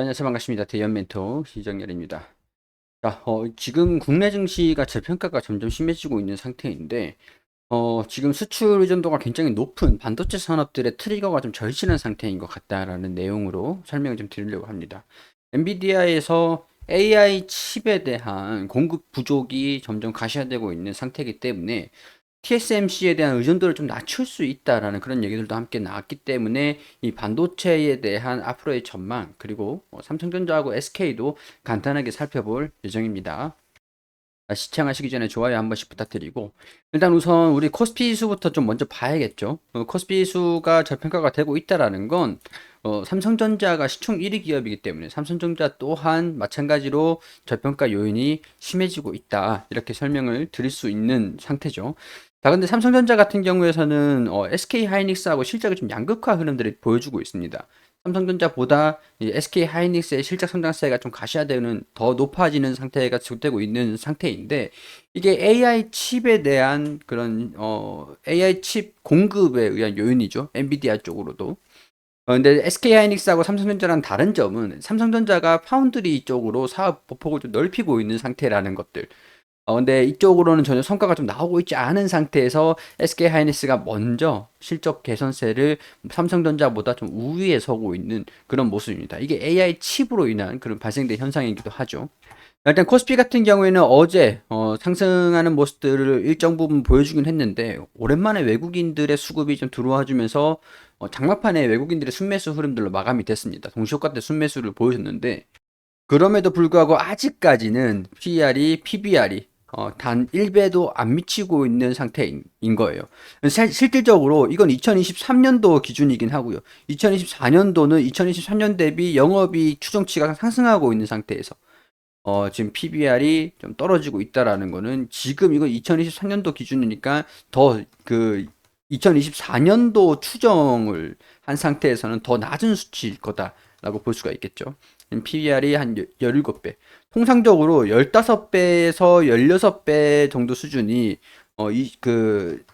안녕하세요. 반갑습니다. 대연 멘토 이정열입니다. 자, 지금 국내 증시가 저평가가 점점 심해지고 있는 상태인데, 지금 수출 의존도가 굉장히 높은 반도체 산업들의 트리거가 좀 절실한 상태인 것 같다라는 내용으로 설명을 좀 드리려고 합니다. 엔비디아에서 AI 칩에 대한 공급 부족이 점점 가시화되고 있는 상태이기 때문에 TSMC에 대한 의존도를 좀 낮출 수 있다라는 그런 얘기들도 함께 나왔기 때문에 이 반도체에 대한 앞으로의 전망 그리고 삼성전자하고 SK도 간단하게 살펴볼 예정입니다. 시청하시기 전에 좋아요 한 번씩 부탁드리고 일단 우선 우리 코스피 수부터 좀 먼저 봐야겠죠. 코스피 수가 저평가가 되고 있다라는 건 삼성전자가 시총 1위 기업이기 때문에 삼성전자 또한 마찬가지로 저평가 요인이 심해지고 있다 이렇게 설명을 드릴 수 있는 상태죠. 자, 근데 삼성전자 같은 경우에서는 SK 하이닉스하고 실적이 좀 양극화 흐름들을 보여주고 있습니다. 삼성전자보다 이 SK 하이닉스의 실적 성장세가 좀 가시화되는 더 높아지는 상태가 지속되고 있는 상태인데 이게 AI 칩에 대한 그런 AI 칩 공급에 의한 요인이죠. 엔비디아 쪽으로도. 근데 SK 하이닉스하고 삼성전자랑 다른 점은 삼성전자가 파운드리 쪽으로 사업 보폭을 좀 넓히고 있는 상태라는 것들. 근데 이쪽으로는 전혀 성과가 좀 나오고 있지 않은 상태에서 SK 하이닉스가 먼저 실적 개선세를 삼성전자보다 좀 우위에 서고 있는 그런 모습입니다. 이게 AI 칩으로 인한 그런 발생된 현상이기도 하죠. 일단 코스피 같은 경우에는 어제 상승하는 모습들을 일정 부분 보여주긴 했는데 오랜만에 외국인들의 수급이 좀 들어와 주면서 장막판에 외국인들의 순매수 흐름들로 마감이 됐습니다. 동시효과 때 순매수를 보여줬는데 그럼에도 불구하고 아직까지는 PER이 PBR이 단 1배도 안 미치고 있는 상태인 거예요. 실질적으로 이건 2023년도 기준이긴 하고요. 2024년도는 2023년 대비 영업이익 추정치가 상승하고 있는 상태에서 지금 PBR이 좀 떨어지고 있다라는 거는 지금 이거 2023년도 기준이니까 더 그 2024년도 추정을 한 상태에서는 더 낮은 수치일 거다라고 볼 수가 있겠죠. PBR이 한 17배. 통상적으로 15배에서 16배 정도 수준이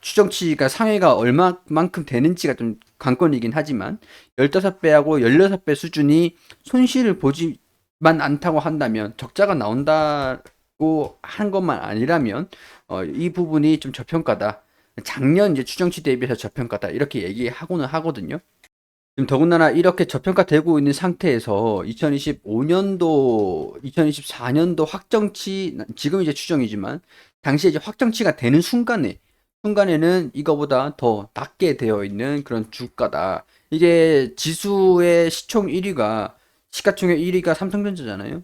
추정치가 상회가 얼마만큼 되는지가 좀 관건이긴 하지만 15배하고 16배 수준이 손실을 보지 만 않다고 한다면 적자가 나온다고 한 것만 아니라면 이 부분이 좀 저평가다. 작년 이제 추정치 대비해서 저평가다. 이렇게 얘기하고는 하거든요. 지금 더군다나 이렇게 저평가되고 있는 상태에서 2025년도, 2024년도 확정치, 지금 이제 추정이지만 당시에 이제 확정치가 되는 순간에는 이거보다 더 낮게 되어 있는 그런 주가다. 이게 지수의 시총 1위가 시가총액 1위가 삼성전자잖아요.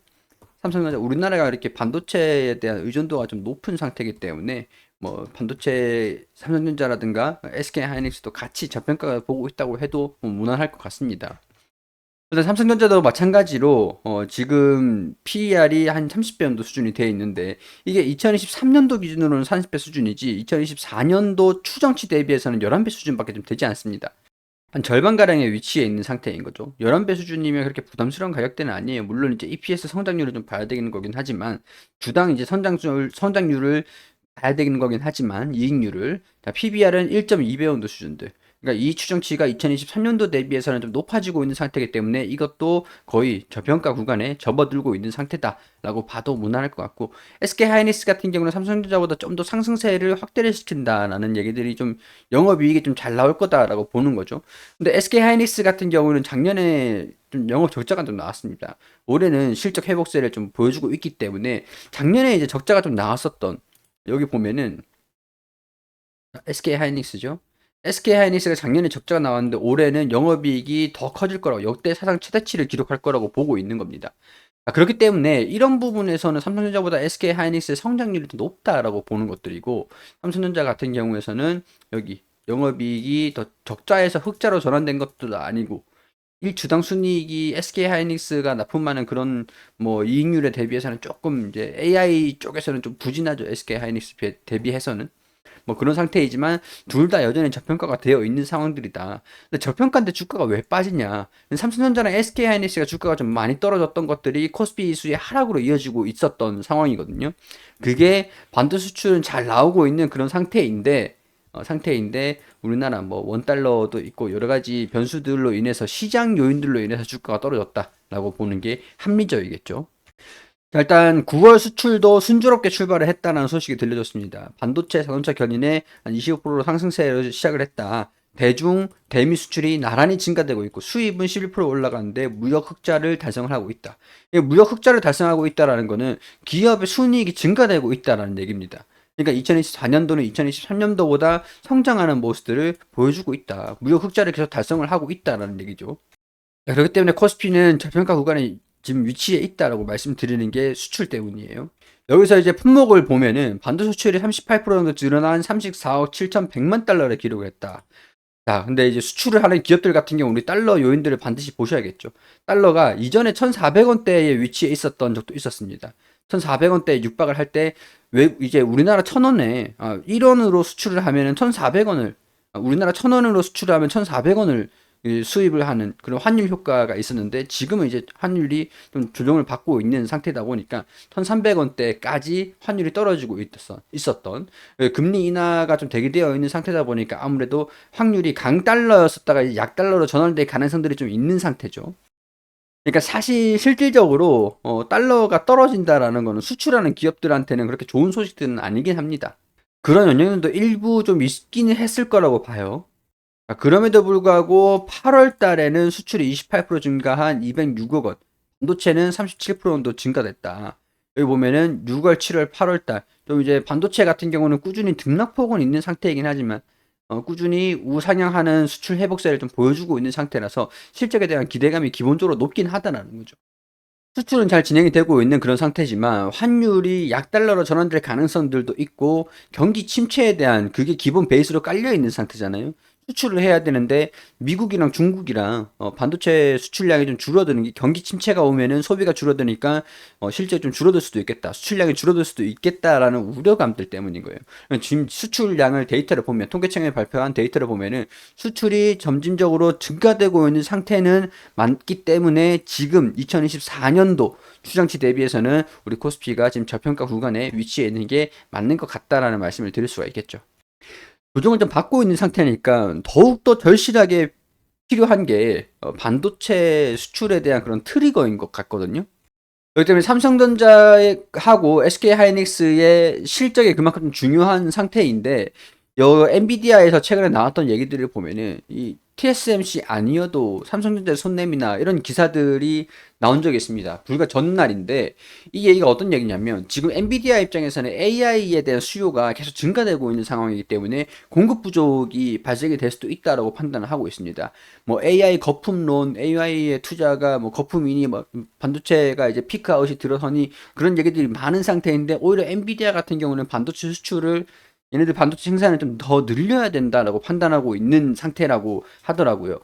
삼성전자 우리나라가 이렇게 반도체에 대한 의존도가 좀 높은 상태이기 때문에 뭐 반도체 삼성전자라든가 SK 하이닉스도 같이 저평가가 보고 있다고 해도 뭐 무난할 것 같습니다. 그래서 삼성전자도 마찬가지로 지금 PER이 한 30배 정도 수준이 되어 있는데 이게 2023년도 기준으로는 30배 수준이지 2024년도 추정치 대비해서는 11배 수준밖에 좀 되지 않습니다. 한 절반가량의 위치에 있는 상태인 거죠. 11배 수준이면 그렇게 부담스러운 가격대는 아니에요. 물론 이제 EPS 성장률을 좀 봐야 되는 거긴 하지만, 주당 이제 성장률을 봐야 되는 거긴 하지만, 이익률을. PBR은 1.2배 정도 수준들. 그러니까 이 추정치가 2023년도 대비해서는 좀 높아지고 있는 상태이기 때문에 이것도 거의 저평가 구간에 접어들고 있는 상태다라고 봐도 무난할 것 같고, SK 하이닉스 같은 경우는 삼성전자보다 좀 더 상승세를 확대를 시킨다라는 얘기들이 좀 영업이익이 좀 잘 나올 거다라고 보는 거죠. 근데 SK 하이닉스 같은 경우는 작년에 좀 영업 적자가 좀 나왔습니다. 올해는 실적 회복세를 좀 보여주고 있기 때문에 작년에 이제 적자가 좀 나왔었던 여기 보면은 SK 하이닉스죠. SK 하이닉스가 작년에 적자가 나왔는데 올해는 영업이익이 더 커질 거라고 역대 사상 최대치를 기록할 거라고 보고 있는 겁니다. 그렇기 때문에 이런 부분에서는 삼성전자보다 SK 하이닉스의 성장률이 더 높다라고 보는 것들이고 삼성전자 같은 경우에서는 여기 영업이익이 더 적자에서 흑자로 전환된 것도 아니고 1주당 순이익이 SK 하이닉스가 납품하는 그런 뭐 이익률에 대비해서는 조금 이제 AI 쪽에서는 좀 부진하죠. SK 하이닉스 대비해서는. 뭐 그런 상태이지만 둘 다 여전히 저평가가 되어 있는 상황들이다. 근데 저평가인데 주가가 왜 빠지냐? 삼성전자랑 SK 하이닉스가 주가가 좀 많이 떨어졌던 것들이 코스피 지수의 하락으로 이어지고 있었던 상황이거든요. 그게 반도 수출은 잘 나오고 있는 그런 상태인데 우리나라 뭐 원달러도 있고 여러 가지 변수들로 인해서 시장 요인들로 인해서 주가가 떨어졌다. 있다라고 보는 게 합리적이겠죠. 자, 일단 9월 수출도 순조롭게 출발을 했다는 소식이 들려졌습니다. 반도체, 자동차 견인에 한 25% 상승세로 시작을 했다. 대중, 대미 수출이 나란히 증가되고 있고 수입은 11% 올라가는데 무역 흑자를 달성을 하고 있다. 이 무역 흑자를 달성하고 있다라는 거는 기업의 순이익이 증가되고 있다라는 얘기입니다. 그러니까 2024년도는 2023년도보다 성장하는 모습들을 보여주고 있다. 무역 흑자를 계속 달성을 하고 있다라는 얘기죠. 자, 그렇기 때문에 코스피는 저평가 구간에 지금 위치해 있다라고 말씀드리는 게 수출 때문이에요. 여기서 이제 품목을 보면은 반도 수출이 38% 정도 늘어난 34억 7,100만 달러를 기록을 했다. 자, 근데 이제 수출을 하는 기업들 같은 경우 우리 달러 요인들을 반드시 보셔야겠죠. 달러가 이전에 1,400원대에 위치해 있었던 적도 있었습니다. 1,400원대에 육박을 할 때 왜 이제 우리나라 1,000원에 1원으로 수출을 하면은 1,400원을 우리나라 1,000원으로 수출을 하면 1,400원을 수입을 하는 그런 환율 효과가 있었는데 지금은 이제 환율이 좀 조정을 받고 있는 상태다 보니까 1,300원대까지 환율이 떨어지고 있었던 금리 인하가 좀 대기되어 있는 상태다 보니까 아무래도 확률이 강달러였었다가 이제 약달러로 전환될 가능성들이 좀 있는 상태죠. 그러니까 사실 실질적으로 달러가 떨어진다라는 거는 수출하는 기업들한테는 그렇게 좋은 소식들은 아니긴 합니다. 그런 영향도 일부 좀 있기는 했을 거라고 봐요. 그럼에도 불구하고 8월 달에는 수출이 28% 증가한 206억 원, 반도체는 37% 정도 증가됐다. 여기 보면은 6월, 7월, 8월 달, 좀 이제 반도체 같은 경우는 꾸준히 등락폭은 있는 상태이긴 하지만, 꾸준히 우상향하는 수출 회복세를 좀 보여주고 있는 상태라서 실적에 대한 기대감이 기본적으로 높긴 하다라는 거죠. 수출은 잘 진행이 되고 있는 그런 상태지만 환율이 약달러로 전환될 가능성들도 있고 경기 침체에 대한 그게 기본 베이스로 깔려 있는 상태잖아요. 수출을 해야 되는데 미국이랑 중국이랑 반도체 수출량이 좀 줄어드는 게 경기 침체가 오면은 소비가 줄어드니까 실제 좀 줄어들 수도 있겠다. 수출량이 줄어들 수도 있겠다라는 우려감들 때문인 거예요. 지금 수출량을 데이터를 보면 통계청이 발표한 데이터를 보면은 수출이 점진적으로 증가되고 있는 상태는 많기 때문에 지금 2024년도 추정치 대비해서는 우리 코스피가 지금 저평가 구간에 위치해 있는 게 맞는 것 같다라는 말씀을 드릴 수가 있겠죠. 조정을 좀 받고 있는 상태니까 더욱더 절실하게 필요한 게 반도체 수출에 대한 그런 트리거인 것 같거든요. 그렇기 때문에 삼성전자하고 SK하이닉스의 실적이 그만큼 좀 중요한 상태인데 엔비디아에서 최근에 나왔던 얘기들을 보면은 이 TSMC 아니어도 삼성전자 손냄이나 이런 기사들이 나온 적이 있습니다. 불과 전날인데 이 얘기가 어떤 얘기냐면 지금 엔비디아 입장에서는 AI에 대한 수요가 계속 증가되고 있는 상황이기 때문에 공급 부족이 발생이 될 수도 있다라고 판단을 하고 있습니다. 뭐 AI 거품론, AI의 투자가 뭐 거품이니 뭐 반도체가 이제 피크아웃이 들어서니 그런 얘기들이 많은 상태인데 오히려 엔비디아 같은 경우는 반도체 수출을 얘네들 반도체 생산을 좀 더 늘려야 된다라고 판단하고 있는 상태라고 하더라고요.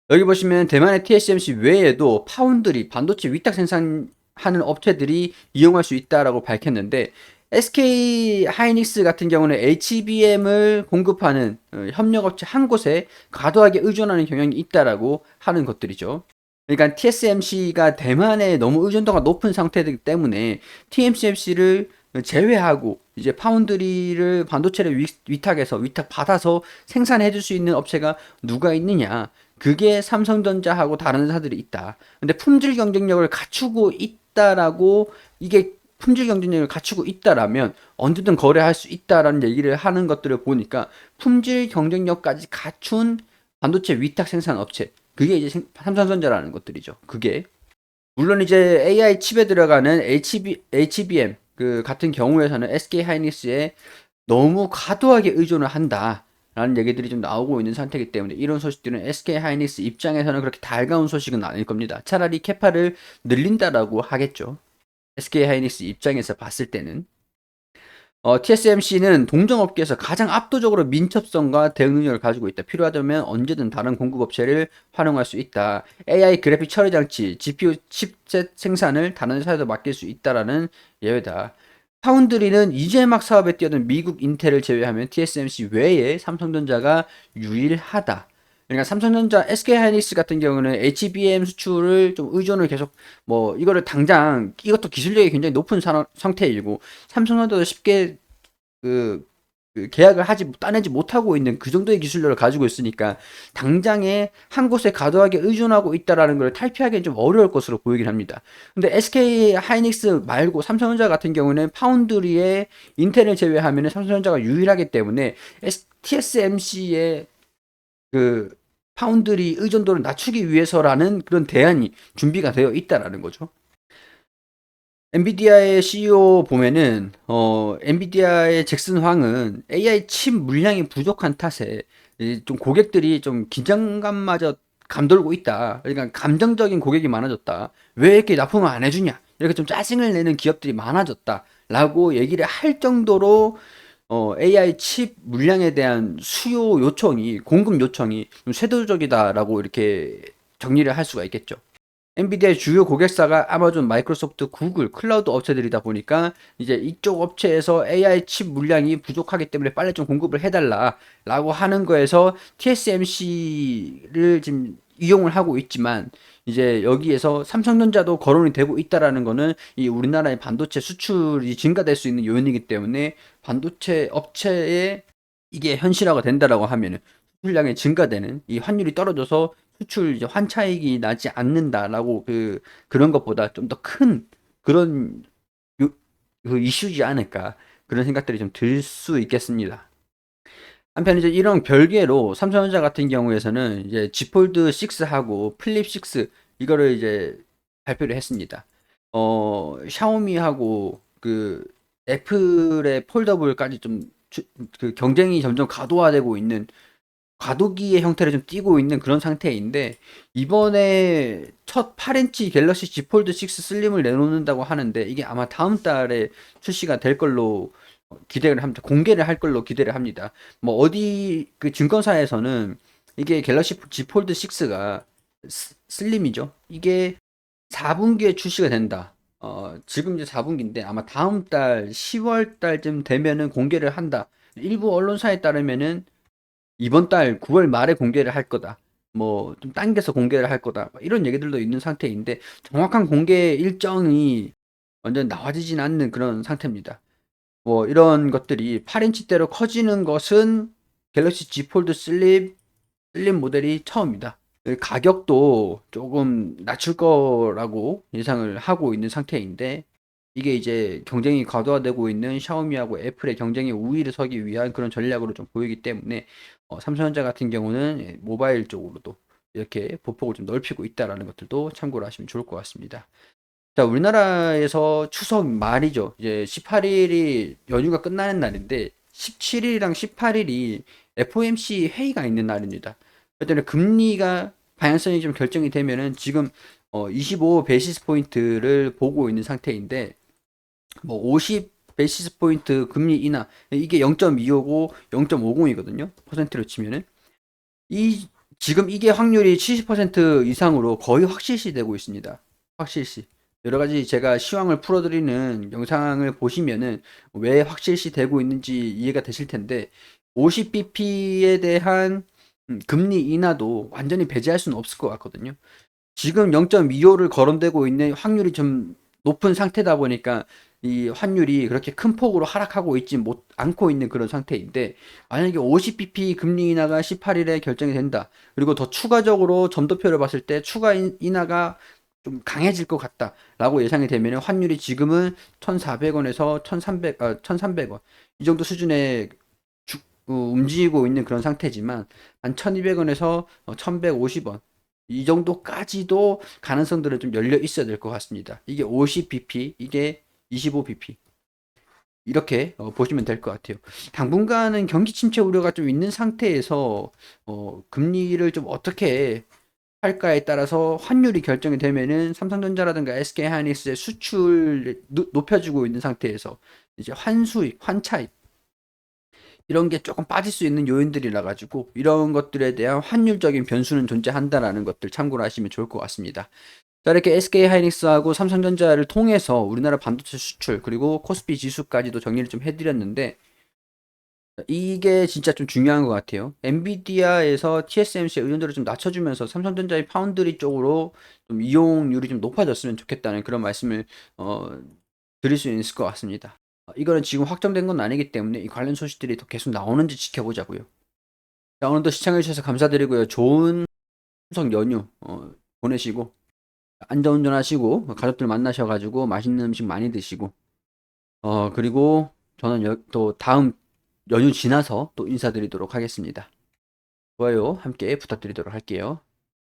여기 보시면 대만의 TSMC 외에도 파운드리 반도체 위탁 생산하는 업체들이 이용할 수 있다라고 밝혔는데 SK 하이닉스 같은 경우는 HBM을 공급하는 협력업체 한 곳에 과도하게 의존하는 경향이 있다라고 하는 것들이죠. 그러니까 TSMC가 대만에 너무 의존도가 높은 상태이기 때문에 TSMC를 제외하고 이제 파운드리를 반도체를 위탁해서 위탁 받아서 생산해 줄 수 있는 업체가 누가 있느냐? 그게 삼성전자하고 다른 회사들이 있다. 근데 품질 경쟁력을 갖추고 있다라고 이게 품질 경쟁력을 갖추고 있다라면 언제든 거래할 수 있다라는 얘기를 하는 것들을 보니까 품질 경쟁력까지 갖춘 반도체 위탁 생산 업체 그게 이제 삼성전자라는 것들이죠. 그게 물론 이제 AI 칩에 들어가는 HBM 그 같은 경우에서는 SK 하이닉스에 너무 과도하게 의존을 한다라는 얘기들이 좀 나오고 있는 상태이기 때문에 이런 소식들은 SK 하이닉스 입장에서는 그렇게 달가운 소식은 아닐 겁니다. 차라리 캐파를 늘린다라고 하겠죠. SK 하이닉스 입장에서 봤을 때는 TSMC는 동종업계에서 가장 압도적으로 민첩성과 대응 능력을 가지고 있다. 필요하다면 언제든 다른 공급업체를 활용할 수 있다. AI 그래픽 처리 장치, GPU 칩셋 생산을 다른 회사에도 맡길 수 있다라는 예외다. 파운드리는 이제 막 사업에 뛰어든 미국 인텔을 제외하면 TSMC 외에 삼성전자가 유일하다. 그러니까 삼성전자, SK하이닉스 같은 경우는 HBM 수출을 좀 의존을 계속 뭐 이거를 당장 이것도 기술력이 굉장히 높은 상태이고 삼성전자도 쉽게 그 그 계약을 따내지 못하고 있는 그 정도의 기술력을 가지고 있으니까 당장에 한 곳에 과도하게 의존하고 있다라는 걸 탈피하기는 좀 어려울 것으로 보이긴 합니다. 근데 SK 하이닉스 말고 삼성전자 같은 경우는 파운드리에 인텔을 제외하면 삼성전자가 유일하기 때문에 TSMC의 그 파운드리 의존도를 낮추기 위해서라는 그런 대안이 준비가 되어 있다라는 거죠. 엔비디아의 CEO 보면은 엔비디아의 잭슨 황은 AI 칩 물량이 부족한 탓에 좀 고객들이 좀 긴장감마저 감돌고 있다. 그러니까 감정적인 고객이 많아졌다. 왜 이렇게 납품을 안 해주냐? 이렇게 좀 짜증을 내는 기업들이 많아졌다라고 얘기를 할 정도로 AI 칩 물량에 대한 수요 요청이 공급 요청이 좀 쇄도적이다라고 이렇게 정리를 할 수가 있겠죠. 엔비디아의 주요 고객사가 아마존, 마이크로소프트, 구글, 클라우드 업체들이다 보니까 이제 이쪽 업체에서 AI 칩 물량이 부족하기 때문에 빨리 좀 공급을 해달라라고 하는 거에서 TSMC를 지금 이용을 하고 있지만 이제 여기에서 삼성전자도 거론이 되고 있다라는 거는 이 우리나라의 반도체 수출이 증가될 수 있는 요인이기 때문에 반도체 업체에 이게 현실화가 된다라고 하면은 수출량이 증가되는 이 환율이 떨어져서 수출 이제 환차익이 나지 않는다라고 그런 것보다 좀 더 큰 그런 요, 그 이슈지 않을까 그런 생각들이 좀 들 수 있겠습니다. 한편 이제 이런 별개로 삼성전자 같은 경우에서는 이제 G 폴드 6하고 플립 6 이거를 이제 발표를 했습니다. 샤오미하고 그 애플의 폴더블까지 좀 그 경쟁이 점점 과도화되고 있는 과도기의 형태를 좀 띠고 있는 그런 상태인데 이번에 첫 8인치 갤럭시 Z 폴드 6 슬림을 내놓는다고 하는데 이게 아마 다음 달에 출시가 될 걸로 기대를 합니다. 공개를 할 걸로 기대를 합니다. 뭐 어디 그 증권사에서는 이게 갤럭시 Z 폴드 6가 슬림이죠. 이게 4분기에 출시가 된다. 지금 이제 4분기인데 아마 다음 달 10월 달쯤 되면은 공개를 한다. 일부 언론사에 따르면은 이번 달 9월 말에 공개를 할 거다. 뭐 좀 당겨서 공개를 할 거다. 뭐 이런 얘기들도 있는 상태인데 정확한 공개 일정이 완전 나와지진 않는 그런 상태입니다. 뭐 이런 것들이 8인치대로 커지는 것은 갤럭시 Z 폴드 슬림 모델이 처음이다. 가격도 조금 낮출 거라고 예상을 하고 있는 상태인데 이게 이제 경쟁이 과도화되고 있는 샤오미하고 애플의 경쟁에 우위를 서기 위한 그런 전략으로 좀 보이기 때문에 삼성전자 같은 경우는 모바일 쪽으로도 이렇게 보폭을 좀 넓히고 있다라는 것들도 참고를 하시면 좋을 것 같습니다. 자, 우리나라에서 추석 말이죠. 이제 18일이 연휴가 끝나는 날인데 17일이랑 18일이 FOMC 회의가 있는 날입니다. 그랬더니 금리가 방향성이 좀 결정이 되면은 지금 25 베이시스 포인트를 보고 있는 상태인데 뭐 50 베이시스 포인트 금리 인하 이게 0.25고 0.50이거든요. 퍼센트로 치면은 이 지금 이게 확률이 70% 이상으로 거의 확실시 되고 있습니다. 확실시. 여러 가지 제가 시황을 풀어드리는 영상을 보시면은 왜 확실시 되고 있는지 이해가 되실 텐데 50bp에 대한 금리 인하도 완전히 배제할 수는 없을 것 같거든요. 지금 0.25를 거론되고 있는 확률이 좀 높은 상태다 보니까 이 환율이 그렇게 큰 폭으로 하락하고 있지 않고 있는 그런 상태인데 만약에 50bp 금리 인하가 18일에 결정이 된다. 그리고 더 추가적으로 점도표를 봤을 때 추가 인하가 좀 강해질 것 같다라고 예상이 되면 환율이 지금은 1,400원에서 1,300원 이 정도 수준의 움직이고 있는 그런 상태지만 한 1,200원에서 1,150원 이 정도까지도 가능성들은 좀 열려 있어야 될 것 같습니다. 이게 50bp, 이게 25bp. 이렇게 보시면 될 것 같아요. 당분간은 경기 침체 우려가 좀 있는 상태에서 금리를 좀 어떻게 할까에 따라서 환율이 결정이 되면은 삼성전자라든가 SK하이닉스의 수출 높여주고 있는 상태에서 이제 환수익, 환차익 이런 게 조금 빠질 수 있는 요인들이라 가지고 이런 것들에 대한 환율적인 변수는 존재한다라는 것들 참고를 하시면 좋을 것 같습니다. 자, 이렇게 SK하이닉스하고 삼성전자를 통해서 우리나라 반도체 수출 그리고 코스피 지수까지도 정리를 좀 해드렸는데 이게 진짜 좀 중요한 것 같아요. 엔비디아에서 TSMC의 의존도를 좀 낮춰주면서 삼성전자의 파운드리 쪽으로 좀 이용률이 좀 높아졌으면 좋겠다는 그런 말씀을 어, 드릴 수 있을 것 같습니다. 이거는 지금 확정된 건 아니기 때문에 이 관련 소식들이 더 계속 나오는지 지켜보자고요. 자, 오늘도 시청해주셔서 감사드리고요. 좋은 추석 연휴 보내시고 안전운전 하시고 가족들 만나셔가지고 맛있는 음식 많이 드시고 그리고 저는 또 다음 연휴 지나서 또 인사드리도록 하겠습니다. 좋아요 함께 부탁드리도록 할게요.